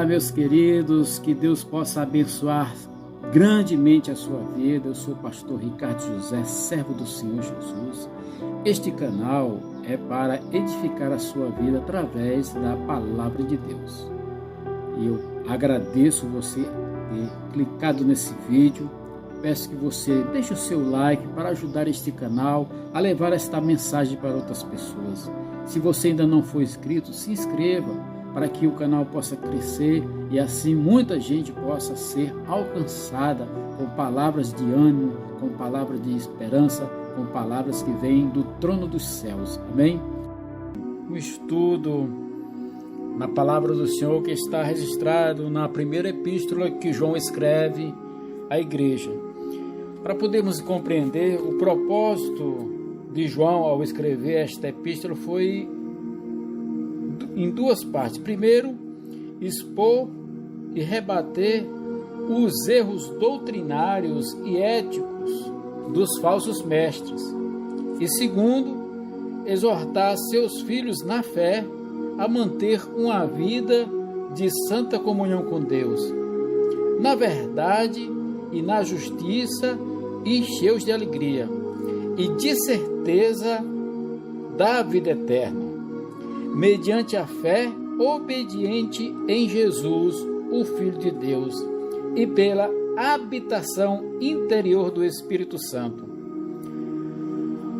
Olá, meus queridos, que Deus possa abençoar grandemente a sua vida. Eu sou o pastor Ricardo José, servo do Senhor Jesus. Este canal é para edificar a sua vida através da palavra de Deus. E eu agradeço você ter clicado nesse vídeo. Peço que você deixe o seu like para ajudar este canal a levar esta mensagem para outras pessoas. Se você ainda não for inscrito, se inscreva para que o canal possa crescer e assim muita gente possa ser alcançada com palavras de ânimo, com palavras de esperança, com palavras que vêm do trono dos céus. Amém? Um estudo na palavra do Senhor que está registrado na primeira epístola que João escreve à igreja. Para podermos compreender o propósito de João ao escrever esta epístola foi em duas partes. Primeiro, expor e rebater os erros doutrinários e éticos dos falsos mestres. E segundo, exortar seus filhos na fé a manter uma vida de santa comunhão com Deus, na verdade e na justiça, e cheios de alegria e de certeza da vida eterna, mediante a fé obediente em Jesus, o Filho de Deus, e pela habitação interior do Espírito Santo.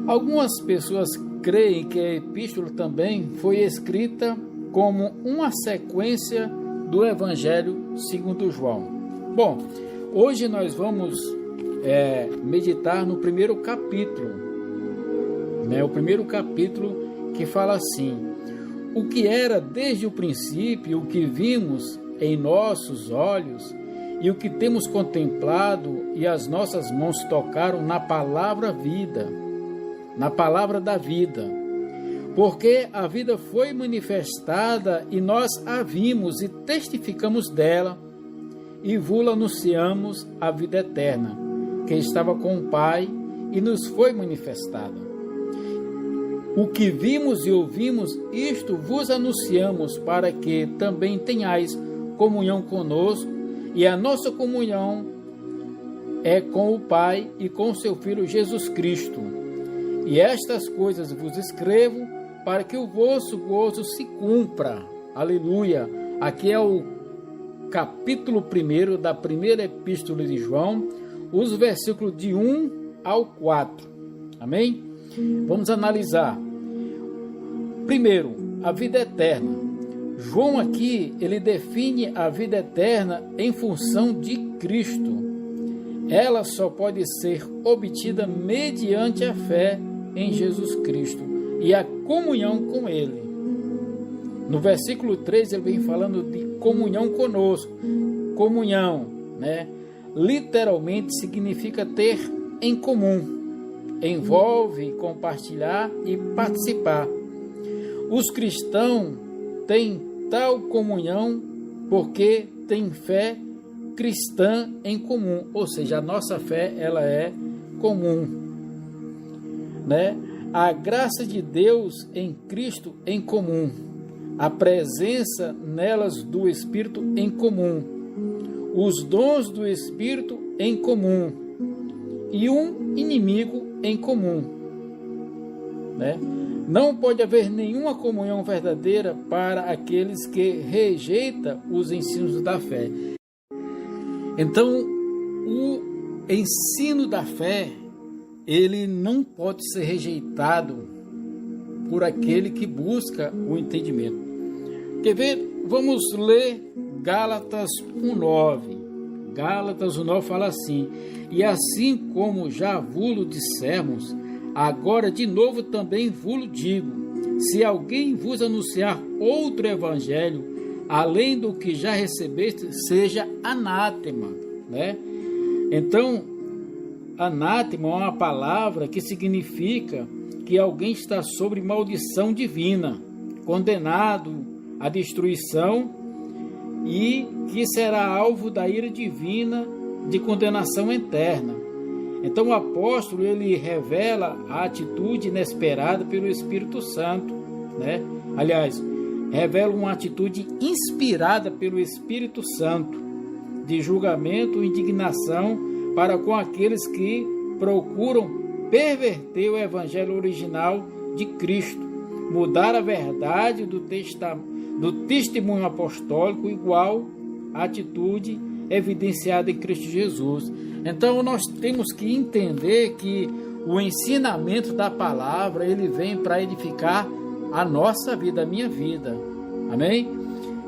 Algumas pessoas creem que a epístola também foi escrita como uma sequência do Evangelho segundo João. Bom, hoje nós vamos meditar no primeiro capítulo, o primeiro capítulo que fala assim: o que era desde o princípio, o que vimos em nossos olhos e o que temos contemplado e as nossas mãos tocaram na palavra vida, na palavra da vida. Porque a vida foi manifestada e nós a vimos e testificamos dela e vos anunciamos a vida eterna, que estava com o Pai e nos foi manifestada. O que vimos e ouvimos, isto vos anunciamos, para que também tenhais comunhão conosco, e a nossa comunhão é com o Pai e com seu Filho Jesus Cristo. E estas coisas vos escrevo para que o vosso gozo se cumpra. Aleluia! Aqui é o capítulo 1 da primeira epístola de João, os versículos de 1 ao 4. Amém? Vamos analisar. Primeiro, a vida eterna. João aqui, ele define a vida eterna em função de Cristo. Ela só pode ser obtida mediante a fé em Jesus Cristo e a comunhão com Ele. No versículo 3, ele vem falando de comunhão conosco. Comunhão, literalmente significa ter em comum. Envolve compartilhar e participar. Os cristãos têm tal comunhão porque têm fé cristã em comum, ou seja, a nossa fé ela é comum, A graça de Deus em Cristo em comum, a presença nelas do Espírito em comum, os dons do Espírito em comum e um inimigo em comum, Não pode haver nenhuma comunhão verdadeira para aqueles que rejeitam os ensinos da fé. Então, o ensino da fé, ele não pode ser rejeitado por aquele que busca o entendimento. Quer ver? Vamos ler Gálatas 1:9. Gálatas 1:9 fala assim: e assim como já vos dissemos, agora de novo também vos digo, se alguém vos anunciar outro evangelho, além do que já recebeste, seja anátema, Então, anátema é uma palavra que significa que alguém está sob maldição divina, condenado à destruição e que será alvo da ira divina de condenação eterna. Então o apóstolo ele revela a atitude inesperada pelo Espírito Santo, Aliás, revela uma atitude inspirada pelo Espírito Santo, de julgamento e indignação para com aqueles que procuram perverter o evangelho original de Cristo, mudar a verdade do testemunho apostólico, igual à atitude evidenciada em Cristo Jesus. Então nós temos que entender que o ensinamento da palavra, ele vem para edificar a nossa vida, a minha vida. Amém?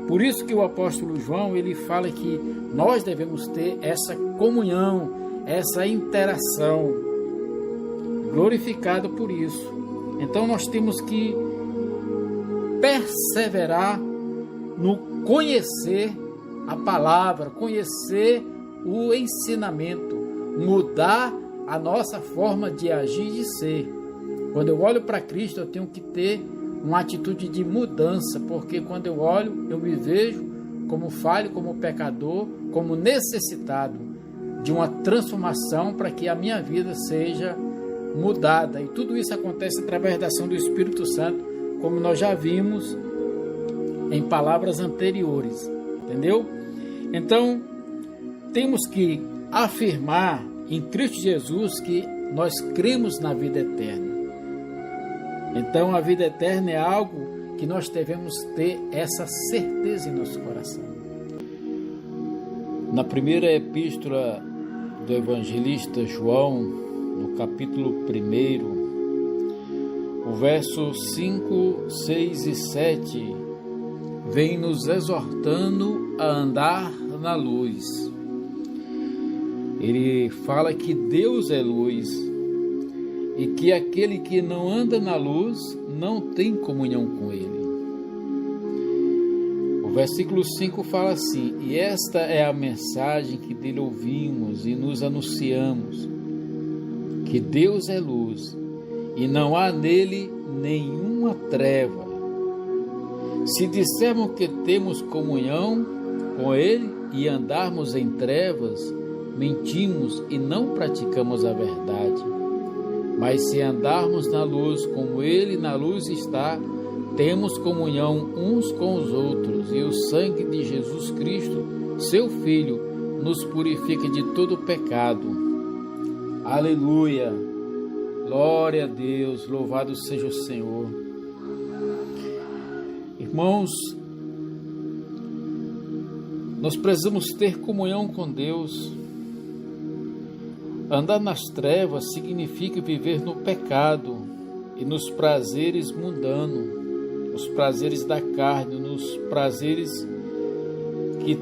Por isso que o apóstolo João, ele fala que nós devemos ter essa comunhão, essa interação, glorificado por isso. Então nós temos que perseverar no conhecer a palavra, conhecer o ensinamento, mudar a nossa forma de agir e de ser. Quando eu olho para Cristo, eu tenho que ter uma atitude de mudança, porque quando eu olho, eu me vejo como falho, como pecador, como necessitado de uma transformação para que a minha vida seja mudada. E tudo isso acontece através da ação do Espírito Santo, como nós já vimos em palavras anteriores. Entendeu? Então, temos que afirmar em Cristo Jesus que nós cremos na vida eterna. Então, a vida eterna é algo que nós devemos ter essa certeza em nosso coração. Na primeira epístola do evangelista João, no capítulo 1, o verso 5, 6 e 7, vem nos exortando a andar na luz. Ele fala que Deus é luz e que aquele que não anda na luz não tem comunhão com Ele. O versículo 5 fala assim: e esta é a mensagem que dele ouvimos e nos anunciamos, que Deus é luz e não há nele nenhuma treva. Se dissermos que temos comunhão com Ele e andarmos em trevas, mentimos e não praticamos a verdade. Mas se andarmos na luz, como Ele na luz está, temos comunhão uns com os outros, e o sangue de Jesus Cristo, seu Filho, nos purifica de todo pecado. Aleluia! Glória a Deus, louvado seja o Senhor. Irmãos, nós precisamos ter comunhão com Deus. Andar nas trevas significa viver no pecado e nos prazeres mundanos, nos prazeres da carne, nos prazeres que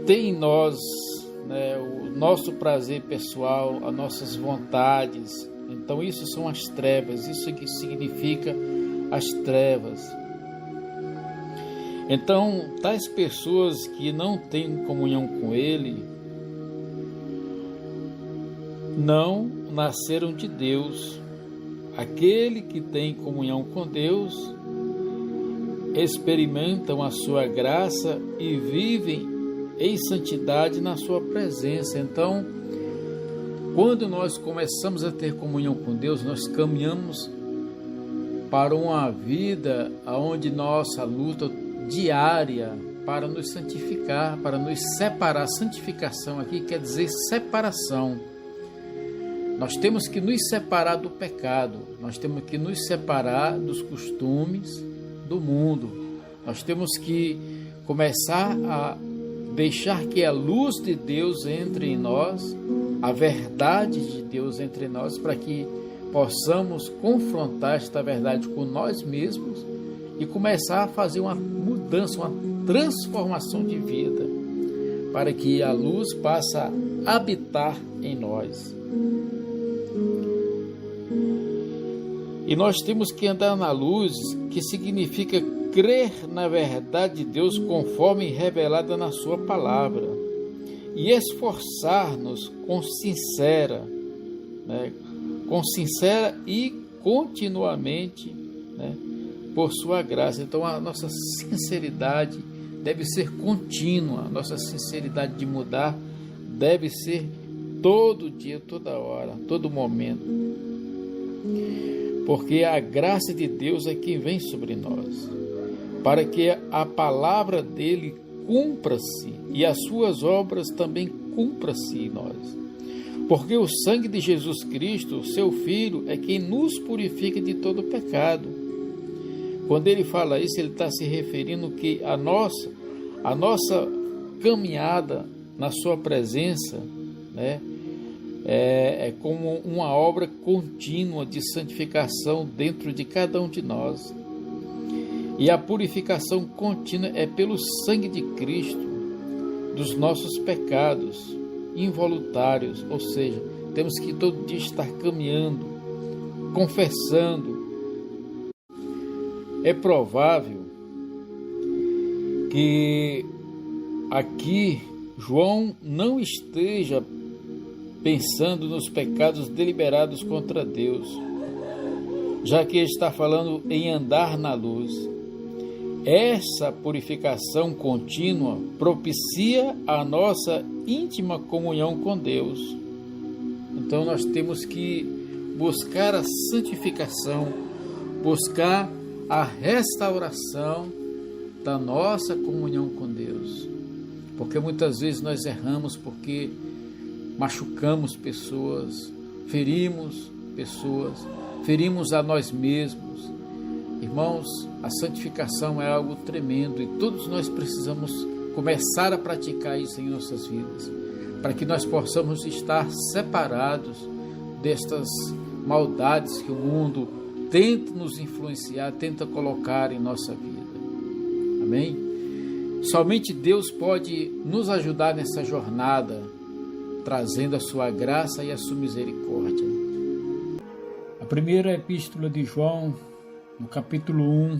tem em nós, né, o nosso prazer pessoal, as nossas vontades. Então isso são as trevas, isso que significa as trevas. Então, tais pessoas que não têm comunhão com Ele não nasceram de Deus. Aquele que tem comunhão com Deus experimentam a sua graça e vivem em santidade na sua presença. Então, quando nós começamos a ter comunhão com Deus, nós caminhamos para uma vida onde nossa luta diária para nos santificar, para nos separar. Santificação aqui quer dizer separação. Nós temos que nos separar do pecado, nós temos que nos separar dos costumes do mundo. Nós temos que começar a deixar que a luz de Deus entre em nós, a verdade de Deus entre em nós, para que possamos confrontar esta verdade com nós mesmos e começar a fazer uma mudança, uma transformação de vida, para que a luz passe a habitar em nós. E nós temos que andar na luz, que significa crer na verdade de Deus conforme revelada na sua palavra, e esforçar-nos com sincera e continuamente, por sua graça. Então a nossa sinceridade deve ser contínua, a nossa sinceridade de mudar deve ser todo dia, toda hora, todo momento, porque a graça de Deus é quem vem sobre nós. para que a palavra dele cumpra-se e as suas obras também cumpra-se em nós. Porque o sangue de Jesus Cristo, seu Filho, é quem nos purifica de todo pecado. Quando ele fala isso, ele está se referindo que a nossa caminhada na sua presença, né, é como uma obra contínua de santificação dentro de cada um de nós. E a purificação contínua é pelo sangue de Cristo dos nossos pecados involuntários, ou seja, temos que todo dia estar caminhando, confessando. É provável que aqui João não esteja pensando nos pecados deliberados contra Deus, já que ele está falando em andar na luz. Essa purificação contínua propicia a nossa íntima comunhão com Deus. Então nós temos que buscar a santificação, buscar a restauração da nossa comunhão com Deus. Porque muitas vezes nós erramos porque machucamos pessoas, ferimos pessoas, ferimos a nós mesmos. Irmãos, a santificação é algo tremendo e todos nós precisamos começar a praticar isso em nossas vidas, para que nós possamos estar separados destas maldades que o mundo tenta nos influenciar, tenta colocar em nossa vida. Amém? Somente Deus pode nos ajudar nessa jornada, trazendo a sua graça e a sua misericórdia. A primeira epístola de João, no capítulo 1,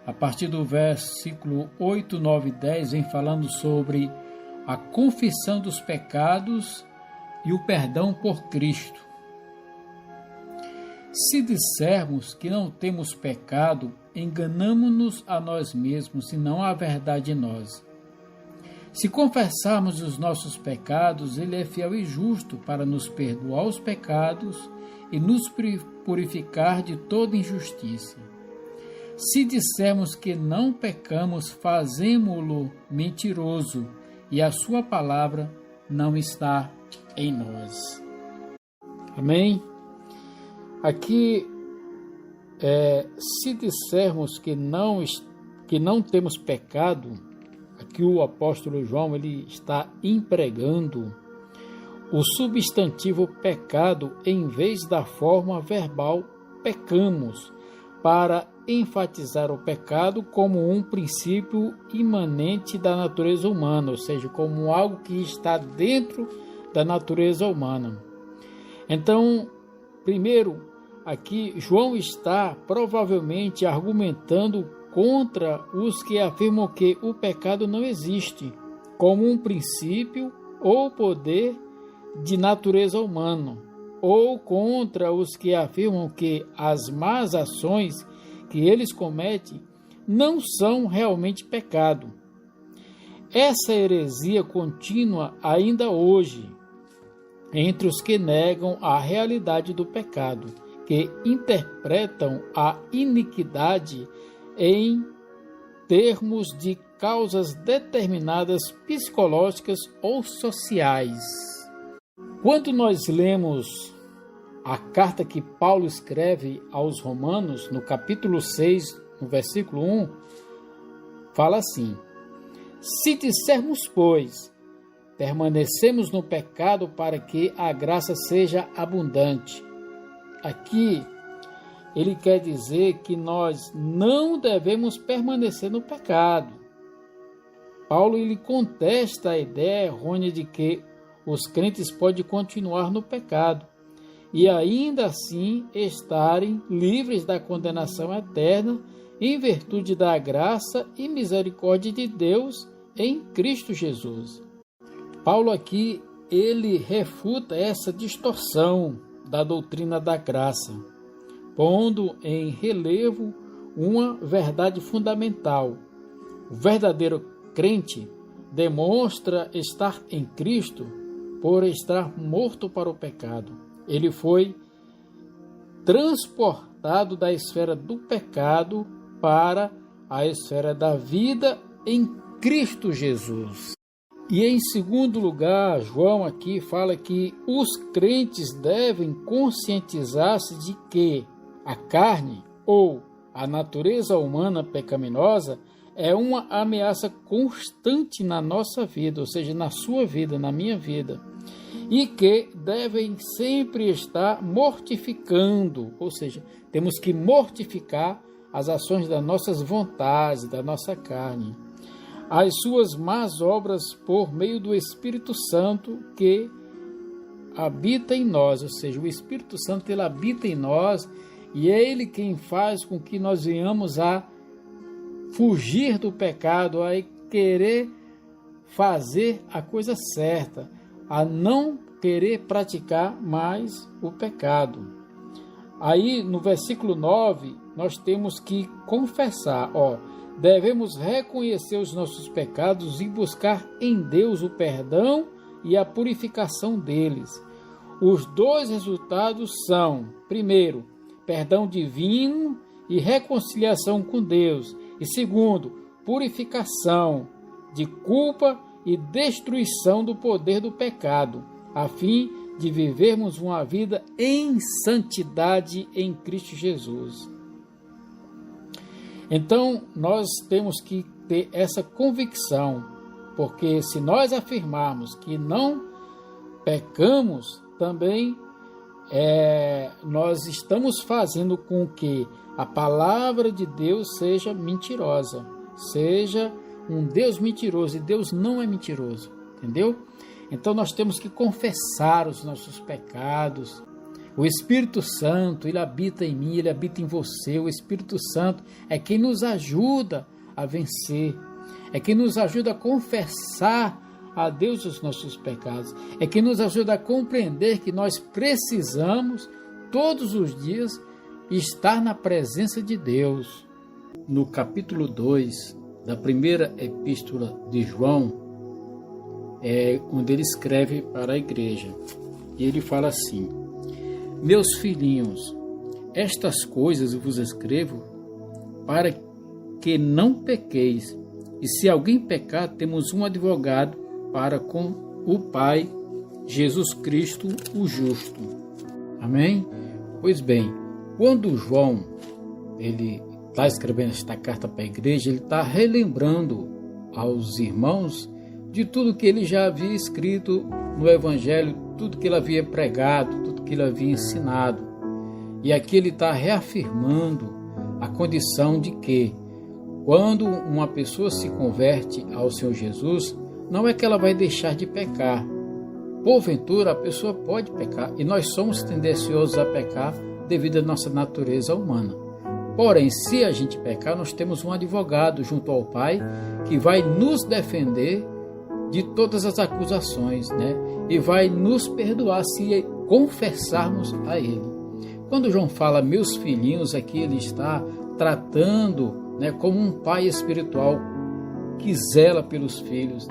a partir do versículo 8, 9 e 10, vem falando sobre a confissão dos pecados e o perdão por Cristo. Se dissermos que não temos pecado, enganamo-nos a nós mesmos e não há verdade em nós. Se confessarmos os nossos pecados, Ele é fiel e justo para nos perdoar os pecados e nos purificar de toda injustiça. Se dissermos que não pecamos, fazemo-lo mentiroso e a sua palavra não está em nós. Amém? Aqui, se dissermos que não temos pecado, aqui o apóstolo João ele está empregando o substantivo pecado em vez da forma verbal pecamos, para enfatizar o pecado como um princípio imanente da natureza humana, ou seja, como algo que está dentro da natureza humana. Então, primeiro, aqui João está provavelmente argumentando contra os que afirmam que o pecado não existe, como um princípio ou poder de natureza humana, ou contra os que afirmam que as más ações que eles cometem não são realmente pecado. Essa heresia continua ainda hoje entre os que negam a realidade do pecado, que interpretam a iniquidade em termos de causas determinadas psicológicas ou sociais. Quando nós lemos a carta que Paulo escreve aos Romanos, no capítulo 6, no versículo 1, fala assim: se dissermos, pois, permanecemos no pecado para que a graça seja abundante. Aqui, ele quer dizer que nós não devemos permanecer no pecado. Paulo ele contesta a ideia errônea de que os crentes podem continuar no pecado e ainda assim estarem livres da condenação eterna em virtude da graça e misericórdia de Deus em Cristo Jesus. Paulo aqui, ele refuta essa distorção da doutrina da graça, pondo em relevo uma verdade fundamental. O verdadeiro crente demonstra estar em Cristo por estar morto para o pecado. Ele foi transportado da esfera do pecado para a esfera da vida em Cristo Jesus. E em segundo lugar, João aqui fala que os crentes devem conscientizar-se de que a carne ou a natureza humana pecaminosa é uma ameaça constante na nossa vida, ou seja, na sua vida, na minha vida, e que devem sempre estar mortificando, ou seja, temos que mortificar as ações das nossas vontades, da nossa carne, as suas más obras por meio do Espírito Santo que habita em nós, ou seja, o Espírito Santo ele habita em nós e é Ele quem faz com que nós venhamos a fugir do pecado, a querer fazer a coisa certa, a não querer praticar mais o pecado. Aí no versículo 9 nós temos que confessar, devemos reconhecer os nossos pecados e buscar em Deus o perdão e a purificação deles. Os dois resultados são, primeiro, perdão divino e reconciliação com Deus, e segundo, purificação de culpa e destruição do poder do pecado, a fim de vivermos uma vida em santidade em Cristo Jesus. Então, nós temos que ter essa convicção, porque se nós afirmarmos que não pecamos, também nós estamos fazendo com que a palavra de Deus seja mentirosa, seja um Deus mentiroso, e Deus não é mentiroso, entendeu? Então nós temos que confessar os nossos pecados. O Espírito Santo, ele habita em mim, ele habita em você. O Espírito Santo é quem nos ajuda a vencer, é quem nos ajuda a confessar a Deus os nossos pecados, é quem nos ajuda a compreender que nós precisamos todos os dias estar na presença de Deus. No capítulo 2 da primeira epístola de João, onde ele escreve para a igreja, e ele fala assim: meus filhinhos, estas coisas eu vos escrevo para que não pequeis, e se alguém pecar, temos um advogado para com o Pai, Jesus Cristo, o justo. Amém? Pois bem, quando João ele está escrevendo esta carta para a igreja, ele está relembrando aos irmãos de tudo que ele já havia escrito no Evangelho, tudo que ele havia pregado, tudo que ele havia ensinado. E aqui ele está reafirmando a condição de que, quando uma pessoa se converte ao Senhor Jesus, não é que ela vai deixar de pecar. Porventura, a pessoa pode pecar, e nós somos tendenciosos a pecar devido à nossa natureza humana. Porém, se a gente pecar, nós temos um advogado junto ao Pai que vai nos defender de todas as acusações, e vai nos perdoar se confessarmos a Ele. Quando João fala meus filhinhos, aqui ele está tratando como um pai espiritual que zela pelos filhos,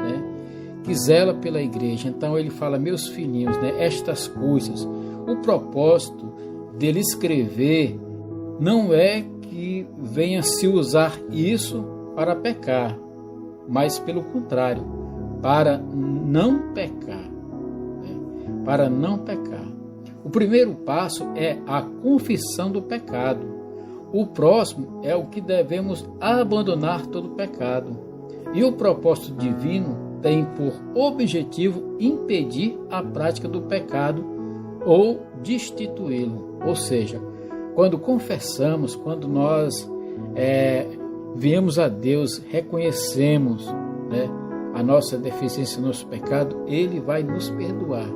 que zela pela igreja. Então ele fala meus filhinhos, estas coisas. O propósito dele escrever não é que venha se usar isso para pecar, mas pelo contrário, para não pecar, para não pecar. O primeiro passo é a confissão do pecado. O próximo é o que devemos abandonar todo pecado. E o propósito divino tem por objetivo impedir a prática do pecado ou destituí-lo. Ou seja, quando confessamos, quando nós viemos a Deus, reconhecemos a nossa deficiência, o nosso pecado, Ele vai nos perdoar.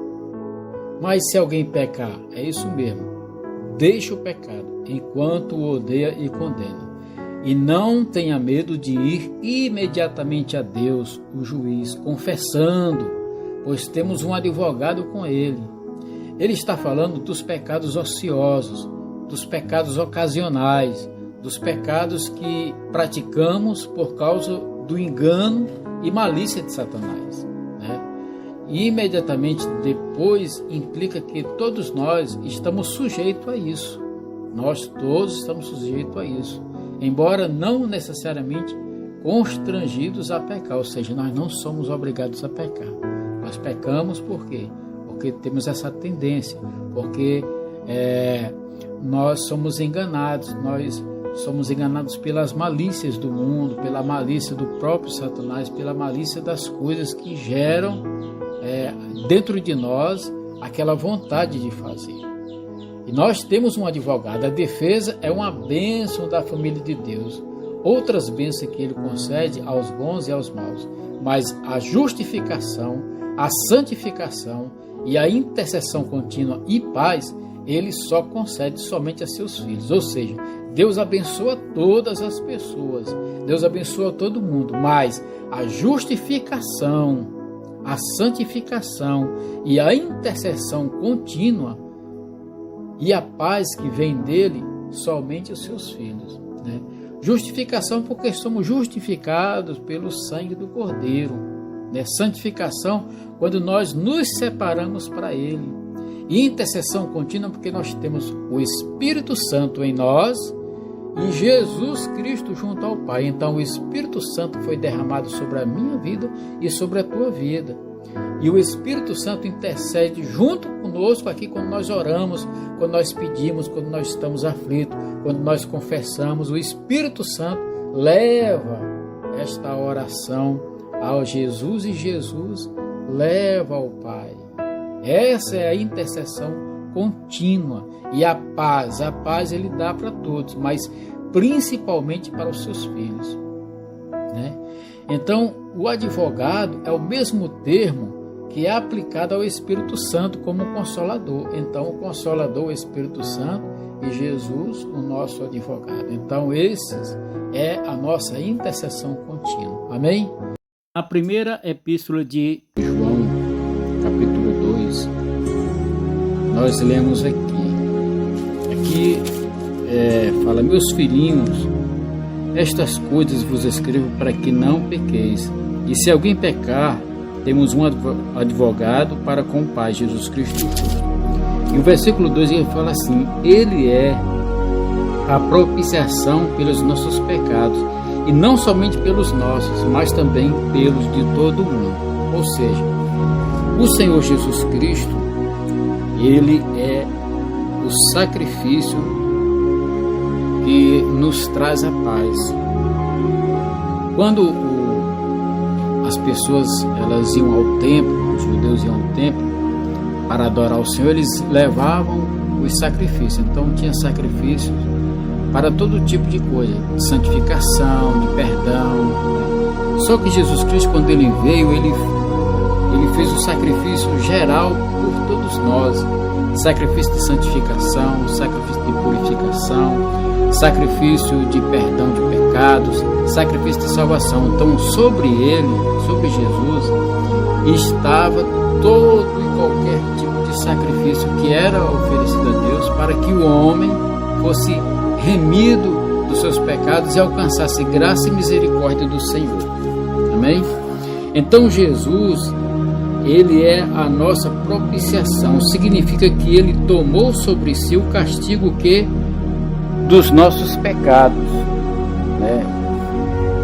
Mas se alguém pecar, é isso mesmo, deixa o pecado enquanto o odeia e condena. E não tenha medo de ir imediatamente a Deus, o juiz, confessando, pois temos um advogado com Ele. Ele está falando dos pecados ociosos, dos pecados ocasionais, dos pecados que praticamos por causa do engano e malícia de Satanás. E imediatamente depois implica que todos nós estamos sujeitos a isso. Nós todos estamos sujeitos a isso. embora não necessariamente constrangidos a pecar, ou seja, nós não somos obrigados a pecar. Nós pecamos por quê? Porque temos essa tendência, porque nós somos enganados pelas malícias do mundo, pela malícia do próprio Satanás, pela malícia das coisas que geram dentro de nós aquela vontade de fazer. E nós temos um advogado. A defesa é uma bênção da família de Deus. Outras bênçãos que ele concede aos bons e aos maus. Mas a justificação, a santificação e a intercessão contínua e paz, ele só concede somente a seus filhos. Ou seja, Deus abençoa todas as pessoas. Deus abençoa todo mundo. Mas a justificação, a santificação e a intercessão contínua e a paz que vem dele, somente os seus filhos, né? Justificação porque somos justificados pelo sangue do Cordeiro, né? Santificação quando nós nos separamos para ele. E intercessão contínua porque nós temos o Espírito Santo em nós e Jesus Cristo junto ao Pai. Então o Espírito Santo foi derramado sobre a minha vida e sobre a tua vida. E o Espírito Santo intercede junto conosco aqui quando nós oramos, quando nós pedimos, quando nós estamos aflitos, quando nós confessamos. O Espírito Santo leva esta oração ao Jesus e Jesus leva ao Pai. Essa é a intercessão contínua. E a paz ele dá para todos, mas principalmente para os seus filhos, né? Então, o advogado é o mesmo termo que é aplicado ao Espírito Santo como Consolador. Então, o Consolador, o Espírito Santo e Jesus, o nosso advogado. Então, esses é a nossa intercessão contínua. Amém? A primeira epístola de João, capítulo 2, nós lemos aqui. Aqui fala: meus filhinhos, estas coisas vos escrevo para que não pequeis. E se alguém pecar, temos um advogado para com o Pai, Jesus Cristo justo. E o versículo 2 ele fala assim: ele é a propiciação pelos nossos pecados, e não somente pelos nossos, mas também pelos de todo mundo. Ou seja, o Senhor Jesus Cristo, ele é o sacrifício que nos traz a paz. Quando as pessoas elas iam ao templo, os judeus iam ao templo para adorar o Senhor, eles levavam os sacrifícios. Então tinha sacrifícios para todo tipo de coisa, de santificação, de perdão. Só que Jesus Cristo, quando ele veio, ele fez o sacrifício geral por todos nós. Sacrifício de santificação, sacrifício de purificação, sacrifício de perdão de pecados, sacrifício de salvação. Então, sobre ele, sobre Jesus, estava todo e qualquer tipo de sacrifício que era oferecido a Deus para que o homem fosse remido dos seus pecados e alcançasse graça e misericórdia do Senhor. Amém? Então, Jesus, ele é a nossa propiciação. Significa que ele tomou sobre si o castigo dos nossos pecados, né?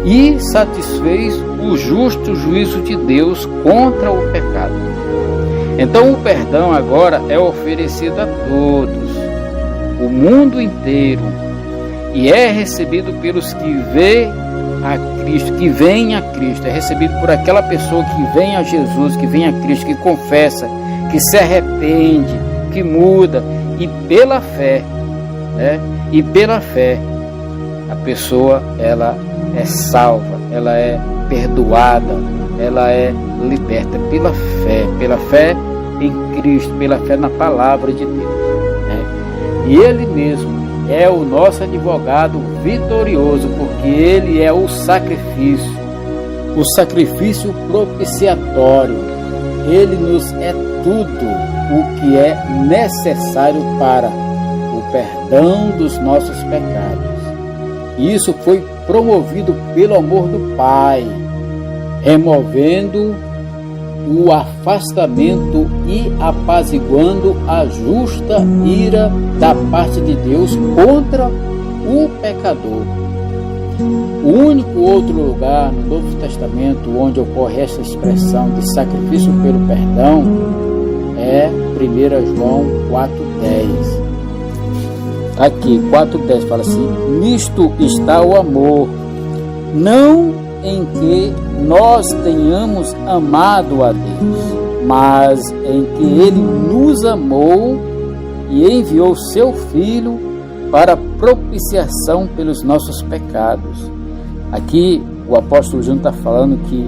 E satisfez o justo juízo de Deus contra o pecado. Então o perdão agora é oferecido a todos, o mundo inteiro, e é recebido pelos que vêm a Cristo, é recebido por aquela pessoa que vem a Jesus, que vem a Cristo, que confessa, que se arrepende, que muda, e pela fé, né? E pela fé, a pessoa ela é salva, ela é perdoada, ela é liberta pela fé em Cristo, pela fé na palavra de Deus, né? E ele mesmo é o nosso advogado vitorioso, porque ele é o sacrifício propiciatório. Ele nos é tudo o que é necessário para o perdão dos nossos pecados. E isso foi promovido pelo amor do Pai, removendo o afastamento e apaziguando a justa ira da parte de Deus contra o pecador. O único outro lugar no Novo Testamento onde ocorre essa expressão de sacrifício pelo perdão é 1 João 4,10. Aqui, 4,10 fala assim: nisto está o amor, não em que nós tenhamos amado a Deus, mas em que Ele nos amou e enviou seu Filho para propiciação pelos nossos pecados. Aqui o apóstolo João está falando que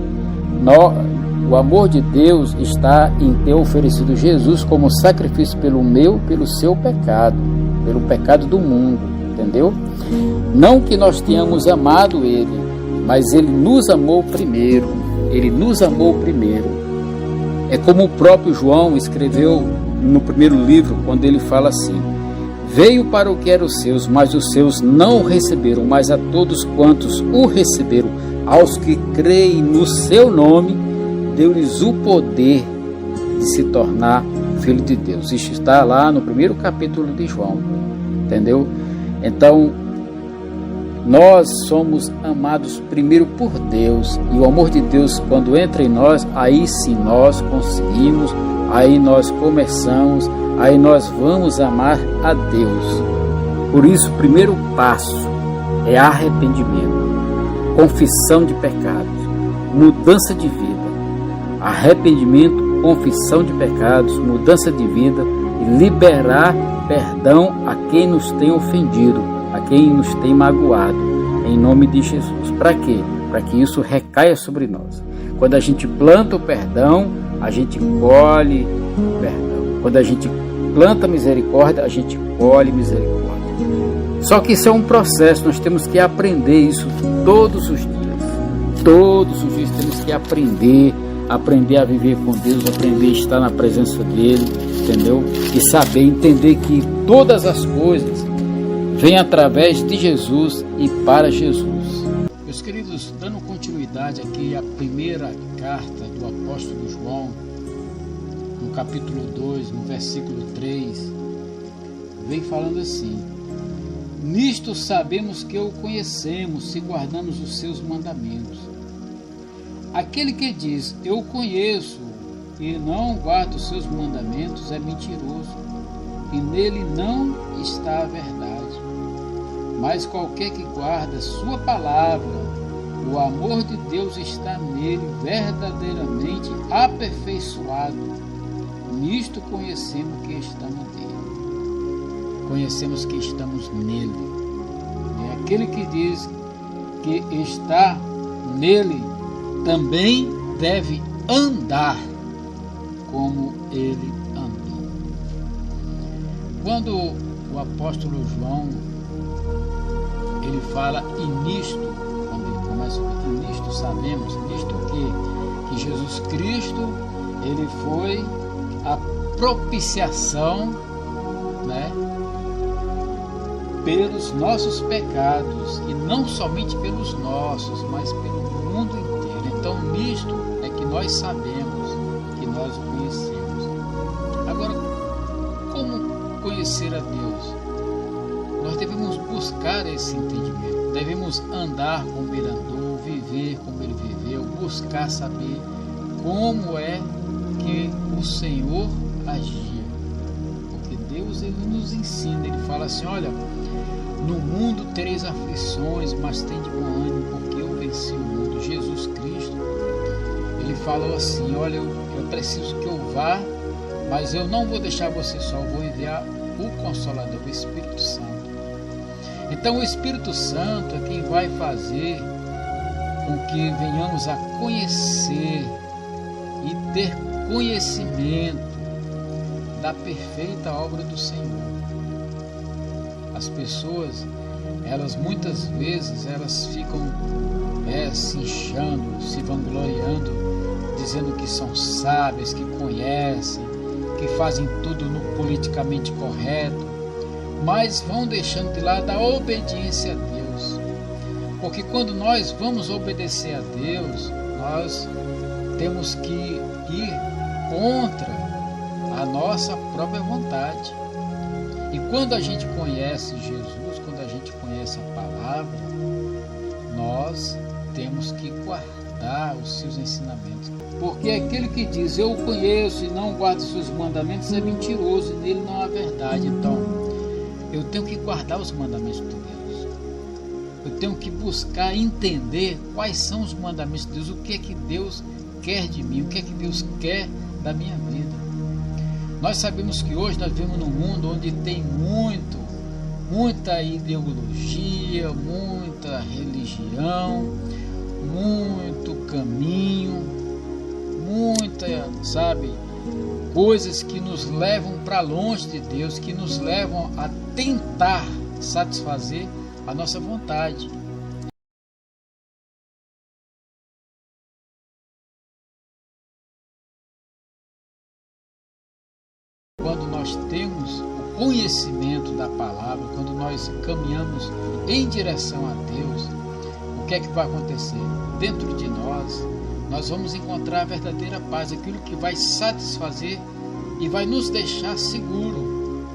o amor de Deus está em ter oferecido Jesus como sacrifício pelo seu pecado, pelo pecado do mundo, entendeu? Não que nós tenhamos amado Ele, mas Ele nos amou primeiro. Ele nos amou primeiro. É como o próprio João escreveu no primeiro livro, quando ele fala assim: veio para o que era os seus, mas os seus não o receberam, mas a todos quantos o receberam, aos que creem no seu nome, deu-lhes o poder de se tornar filho de Deus. Isso está lá no primeiro capítulo de João, entendeu? Então, nós somos amados primeiro por Deus, e o amor de Deus, quando entra em nós, aí sim nós conseguimos, aí nós começamos, aí nós vamos amar a Deus. Por isso, o primeiro passo é arrependimento, confissão de pecados, mudança de vida. Arrependimento, confissão de pecados, mudança de vida e liberar perdão a quem nos tem ofendido, a quem nos tem magoado, em nome de Jesus. Para quê? Para que isso recaia sobre nós. Quando a gente planta o perdão, a gente colhe o perdão. Quando a gente planta misericórdia, a gente colhe misericórdia. Só que isso é um processo, nós temos que aprender isso todos os dias. Todos os dias temos que aprender a viver com Deus, aprender a estar na presença dEle, entendeu? E saber, entender que todas as coisas vêm através de Jesus e para Jesus. Meus queridos, dando continuidade aqui à primeira carta do apóstolo João, no capítulo 2, no versículo 3, vem falando assim: nisto sabemos que o conhecemos, se guardamos os seus mandamentos. Aquele que diz, eu conheço, e não guarda os seus mandamentos, é mentiroso, e nele não está a verdade. Mas qualquer que guarda sua palavra, o amor de Deus está nele, verdadeiramente aperfeiçoado. Nisto conhecemos que estamos nele. Conhecemos que estamos nele. É aquele que diz que está nele, também deve andar como ele andou. Quando o apóstolo João ele fala e nisto, quando ele começa e nisto sabemos, nisto que Jesus Cristo ele foi a propiciação, né, pelos nossos pecados, e não somente pelos nossos, mas pelo mundo inteiro. Então, nisto é que nós sabemos, que nós o conhecemos. Agora, como conhecer a Deus? Nós devemos buscar esse entendimento, devemos andar como Ele andou, viver como Ele viveu, buscar saber como é que o Senhor agia. Porque Deus ele nos ensina, Ele fala assim, olha, no mundo tereis aflições, mas tem de bom ânimo, porque eu venci o mundo. Jesus Cristo, Ele falou assim, olha, eu preciso que eu vá, mas eu não vou deixar você só, eu vou enviar o Consolador, o Espírito Santo. Então o Espírito Santo é quem vai fazer com que venhamos a conhecer e ter conhecimento da perfeita obra do Senhor. As pessoas, elas muitas vezes, elas ficam se inchando, se vangloriando, dizendo que são sábias, que conhecem, que fazem tudo no politicamente correto, mas vão deixando de lado a obediência a Deus. Porque quando nós vamos obedecer a Deus, nós temos que ir contra a nossa própria vontade. E quando a gente conhece Jesus, quando a gente conhece a palavra, nós temos que guardar os seus ensinamentos. Porque aquele que diz, eu o conheço e não guarda os seus mandamentos, é mentiroso e nele não há verdade. Então, eu tenho que guardar os mandamentos de Deus. Eu tenho que buscar entender quais são os mandamentos de Deus, o que é que Deus quer de mim, o que é que Deus quer da minha vida. Nós sabemos que hoje nós vivemos num mundo onde tem muita ideologia, muita religião, muito caminho, coisas que nos levam para longe de Deus, que nos levam a tentar satisfazer a nossa vontade. Quando nós temos o conhecimento da palavra, quando nós caminhamos em direção a Deus, o que é que vai acontecer? Dentro de nós vamos encontrar a verdadeira paz, aquilo que vai satisfazer e vai nos deixar seguro.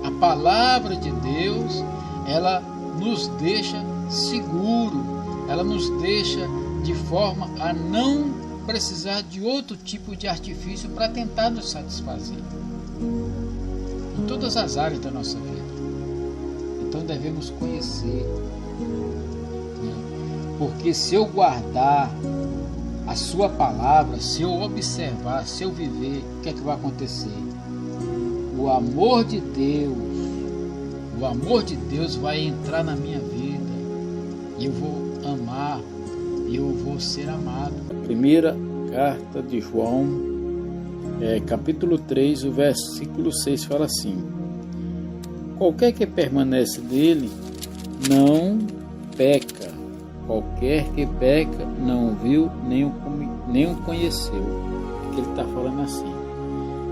A palavra de Deus, ela nos deixa seguro, ela nos deixa de forma a não precisar de outro tipo de artifício para tentar nos satisfazer em todas as áreas da nossa vida. Então devemos conhecer, porque se eu guardar a sua palavra, se eu observar, se eu viver, o que é que vai acontecer? O amor de Deus vai entrar na minha vida e eu vou amar, e eu vou ser amado. Primeira carta de João, capítulo 3, o versículo 6 fala assim: qualquer que permanece nele não peca. Qualquer que peca não viu nem o conheceu. Que ele está falando assim: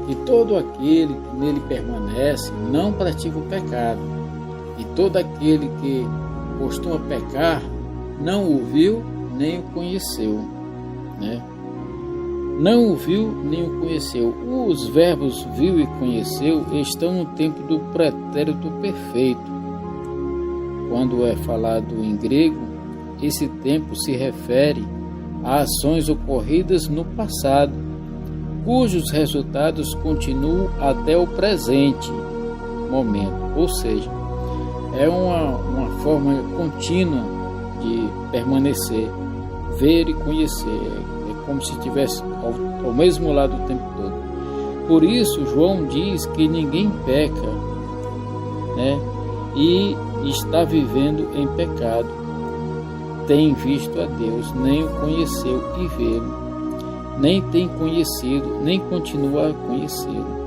e todo aquele que nele permanece não pratica o pecado, e todo aquele que costuma pecar não o viu nem o conheceu, né? Não o viu nem o conheceu. Os verbos viu e conheceu estão no tempo do pretérito perfeito. Quando é falado em grego, esse tempo se refere a ações ocorridas no passado, cujos resultados continuam até o presente momento. Ou seja, é uma forma contínua de permanecer, ver e conhecer. É como se estivesse ao mesmo lado o tempo todo. Por isso, João diz que ninguém peca, né? E está vivendo em pecado. Tem visto a Deus, nem o conheceu e vê-lo, nem tem conhecido, nem continua a conhecê-lo.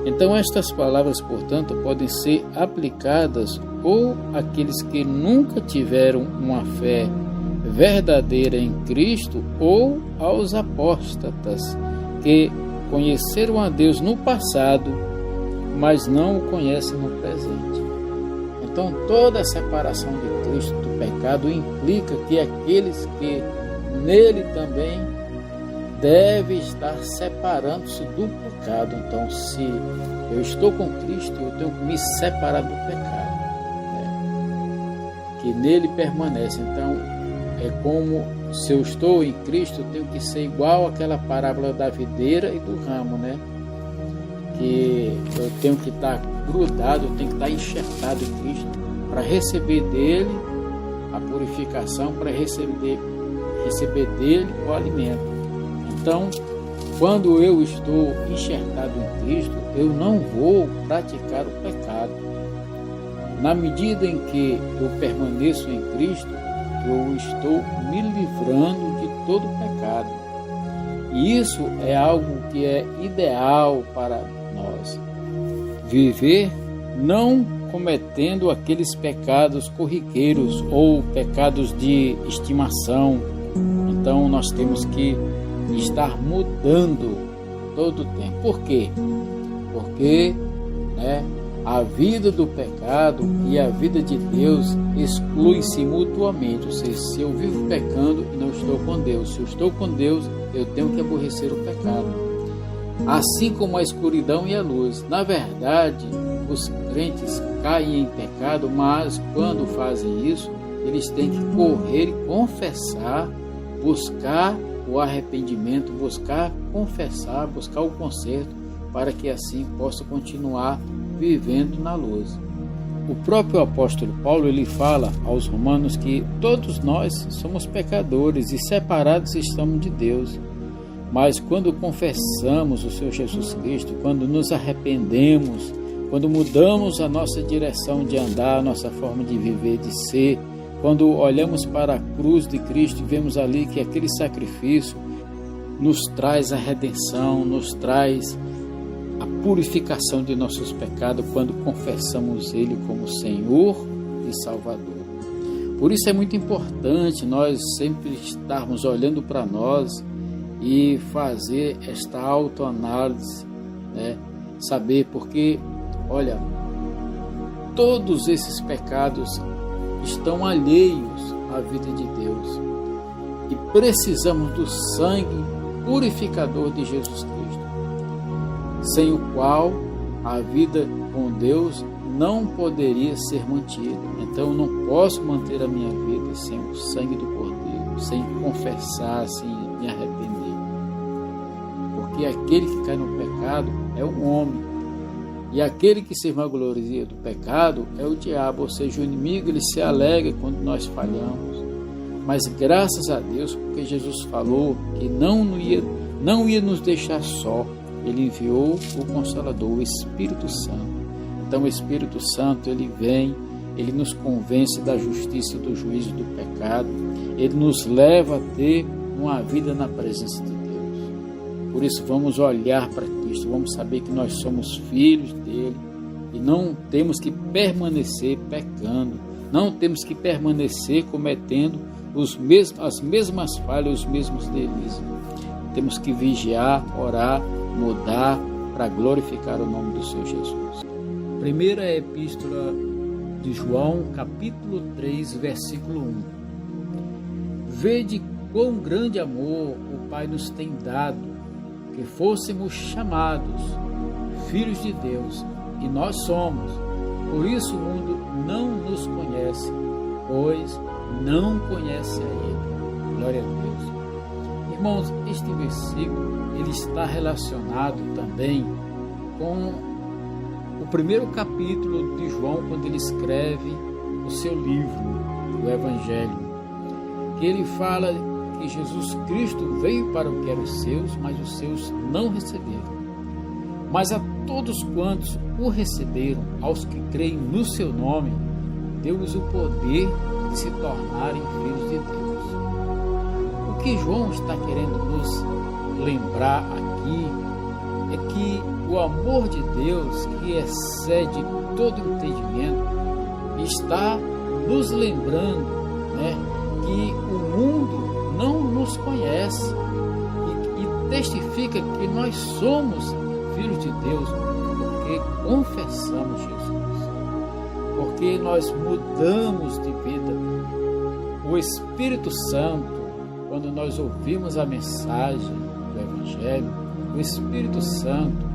Então estas palavras, portanto, podem ser aplicadas ou àqueles que nunca tiveram uma fé verdadeira em Cristo, ou aos apóstatas que conheceram a Deus no passado, mas não o conhecem no presente. Então toda a separação de Cristo do pecado implica que aqueles que nele também devem estar separando-se do pecado. Então, se eu estou com Cristo, eu tenho que me separar do pecado, né? Que nele permanece. Então, é como se eu estou em Cristo, eu tenho que ser igual àquela parábola da videira e do ramo, né? Que eu tenho que estar grudado, eu tenho que estar enxertado em Cristo para receber dele a purificação, para receber dele o alimento. Então, quando eu estou enxertado em Cristo, eu não vou praticar o pecado. Na medida em que eu permaneço em Cristo, eu estou me livrando de todo pecado. E isso é algo que é ideal para nós. Viver não cometendo aqueles pecados corriqueiros ou pecados de estimação. Então nós temos que estar mudando todo o tempo. Por quê? Porque a vida do pecado e a vida de Deus excluem-se mutuamente. Ou seja, se eu vivo pecando e não estou com Deus, se eu estou com Deus, eu tenho que aborrecer o pecado. Assim como a escuridão e a luz. Na verdade, os crentes caem em pecado, mas quando fazem isso, eles têm que correr e confessar, buscar o arrependimento, buscar confessar, buscar o conserto, para que assim possa continuar vivendo na luz. O próprio apóstolo Paulo, ele fala aos romanos que todos nós somos pecadores e separados estamos de Deus. Mas quando confessamos o Senhor Jesus Cristo, quando nos arrependemos, quando mudamos a nossa direção de andar, a nossa forma de viver, de ser, quando olhamos para a cruz de Cristo e vemos ali que aquele sacrifício nos traz a redenção, nos traz a purificação de nossos pecados, quando confessamos Ele como Senhor e Salvador. Por isso é muito importante nós sempre estarmos olhando para nós e fazer esta autoanálise, né? Saber porque, olha, todos esses pecados estão alheios à vida de Deus e precisamos do sangue purificador de Jesus Cristo, sem o qual a vida com Deus não poderia ser mantida. Então eu não posso manter a minha vida sem o sangue do Cordeiro, sem confessar, sem me arrepender. Porque aquele que cai no pecado é o homem, e aquele que se vangloria do pecado é o diabo, ou seja, o inimigo. Ele se alegra quando nós falhamos, mas graças a Deus, porque Jesus falou que não ia nos deixar só. Ele enviou o Consolador, o Espírito Santo. Então o Espírito Santo, ele vem, ele nos convence da justiça e do juízo do pecado, ele nos leva a ter uma vida na presença de Deus. Por isso vamos olhar para Cristo, vamos saber que nós somos filhos dele e não temos que permanecer pecando, não temos que permanecer cometendo as mesmas falhas, os mesmos deslizes. Temos que vigiar, orar, mudar para glorificar o nome do Senhor Jesus. Primeira Epístola de João, capítulo 3, versículo 1. Vede quão grande amor o Pai nos tem dado, que fôssemos chamados filhos de Deus, e nós somos. Por isso o mundo não nos conhece, pois não conhece a Ele. Glória a Deus. Irmãos, este versículo ele está relacionado também com o primeiro capítulo de João, quando ele escreve o seu livro, o Evangelho, que ele fala que Jesus Cristo veio para o que eram os seus, mas os seus não receberam. Mas a todos quantos o receberam, aos que creem no seu nome, deu-lhes o poder de se tornarem filhos de Deus. O que João está querendo nos lembrar aqui é que o amor de Deus, que excede todo entendimento, está nos lembrando, né, que o mundo não nos conhece e testifica que nós somos filhos de Deus porque confessamos Jesus, porque nós mudamos de vida. O Espírito Santo, quando nós ouvimos a mensagem do Evangelho, o Espírito Santo,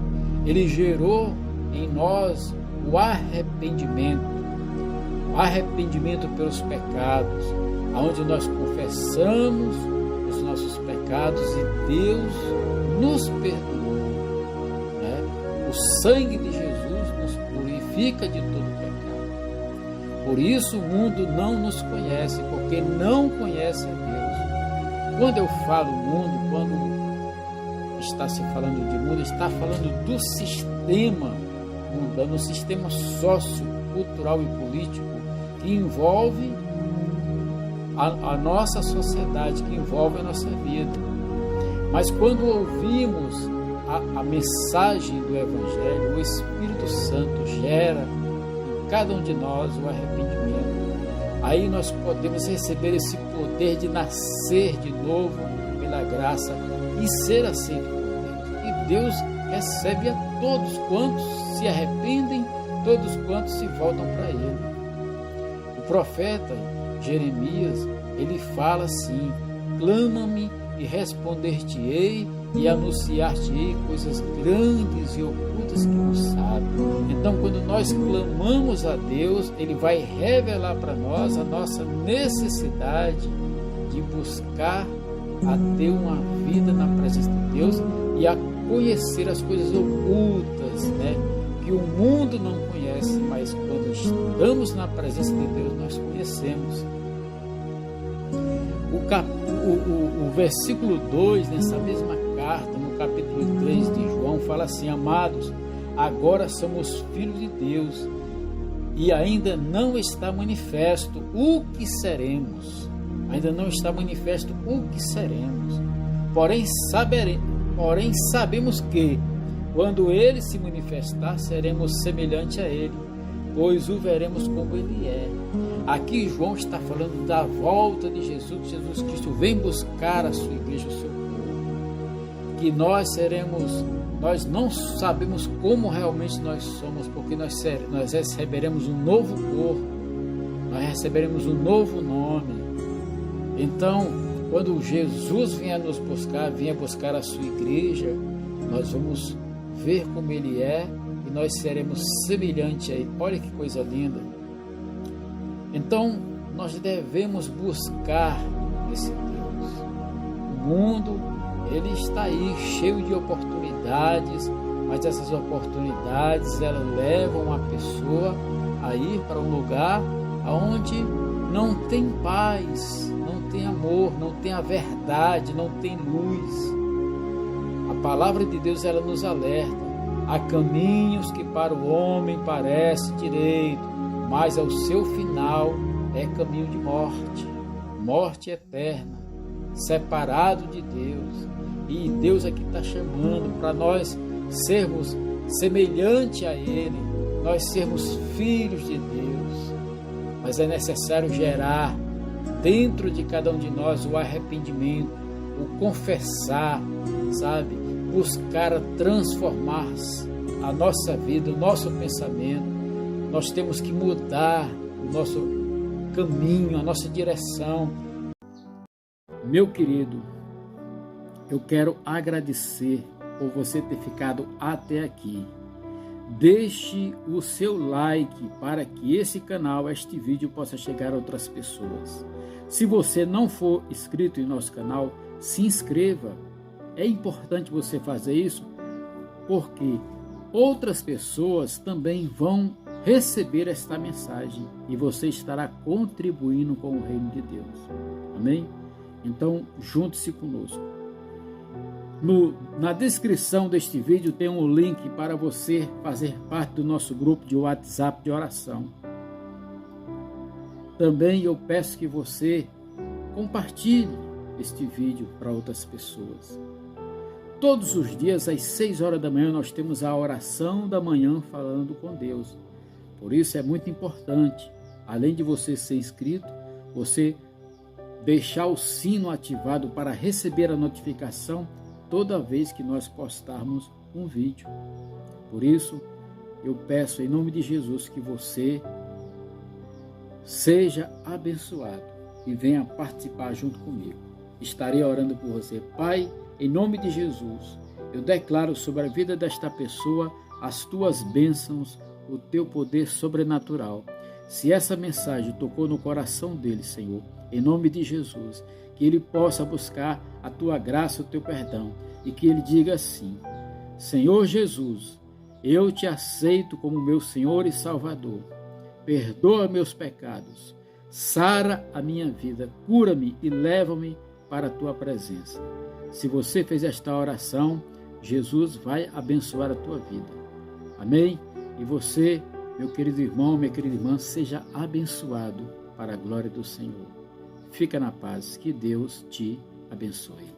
ele gerou em nós o arrependimento pelos pecados, onde nós confessamos os nossos pecados e Deus nos perdoou, né? O sangue de Jesus nos purifica de todo pecado. Por isso o mundo não nos conhece, porque não conhece a Deus. Quando eu falo mundo, quando está se falando de mundo, está falando do sistema mundano, do sistema sociocultural e político que envolve a nossa sociedade, que envolve a nossa vida. Mas quando ouvimos a mensagem do Evangelho, o Espírito Santo gera em cada um de nós o arrependimento. Aí nós podemos receber esse poder de nascer de novo pela graça e ser aceito por Deus. E Deus recebe a todos quantos se arrependem, todos quantos se voltam para Ele. O profeta Jeremias, ele fala assim: clama-me e responder-te-ei e anunciar-te-ei coisas grandes e ocultas que não sabe. Então, quando nós clamamos a Deus, Ele vai revelar para nós a nossa necessidade de buscar a ter uma vida na presença de Deus e a conhecer as coisas ocultas, né, que o mundo não conhece, mas quando estamos na presença de Deus, nós conhecemos. O versículo 2, nessa mesma carta, no capítulo 3 de João, fala assim: amados, agora somos filhos de Deus e ainda não está manifesto o que seremos. Ainda não está manifesto o que seremos. Porém sabemos que, quando Ele se manifestar, seremos semelhante a Ele, pois o veremos como Ele é. Aqui João está falando da volta de Jesus. Jesus Cristo vem buscar a sua igreja, o seu povo. Que nós não sabemos como realmente nós somos, porque nós receberemos um novo corpo, nós receberemos um novo nome. Então, quando Jesus vier nos buscar, vier buscar a sua igreja, nós vamos ver como Ele é e nós seremos semelhantes a Ele. Olha que coisa linda! Então, nós devemos buscar esse Deus. O mundo, ele está aí cheio de oportunidades, mas essas oportunidades, elas levam a pessoa a ir para um lugar onde não tem paz, não tem amor, não tem a verdade, não tem luz. A palavra de Deus, ela nos alerta: há caminhos que para o homem parece direito, mas ao seu final é caminho de morte, morte eterna, separado de Deus. E Deus aqui está chamando para nós sermos semelhante a Ele, nós sermos filhos de Deus. Mas é necessário gerar dentro de cada um de nós o arrependimento, o confessar, sabe? Buscar transformar a nossa vida, o nosso pensamento. Nós temos que mudar o nosso caminho, a nossa direção. Meu querido, eu quero agradecer por você ter ficado até aqui. Deixe o seu like para que esse canal, este vídeo, possa chegar a outras pessoas. Se você não for inscrito em nosso canal, se inscreva. É importante você fazer isso porque outras pessoas também vão receber esta mensagem e você estará contribuindo com o reino de Deus. Amém? Então, junte-se conosco. Na descrição deste vídeo tem um link para você fazer parte do nosso grupo de WhatsApp de oração. Também eu peço que você compartilhe este vídeo para outras pessoas. Todos os dias, às 6 horas da manhã, nós temos a oração da manhã falando com Deus. Por isso é muito importante, além de você ser inscrito, você deixar o sino ativado para receber a notificação toda vez que nós postarmos um vídeo. Por isso, eu peço em nome de Jesus que você seja abençoado e venha participar junto comigo. Estarei orando por você. Pai, em nome de Jesus, eu declaro sobre a vida desta pessoa as tuas bênçãos, o teu poder sobrenatural. Se essa mensagem tocou no coração dele, Senhor, em nome de Jesus, que ele possa buscar a tua graça, o teu perdão, e que ele diga assim: Senhor Jesus, eu te aceito como meu Senhor e Salvador. Perdoa meus pecados, sara a minha vida, cura-me e leva-me para a tua presença. Se você fez esta oração, Jesus vai abençoar a tua vida. Amém? E você, meu querido irmão, minha querida irmã, seja abençoado para a glória do Senhor. Fica na paz, que Deus te abençoe.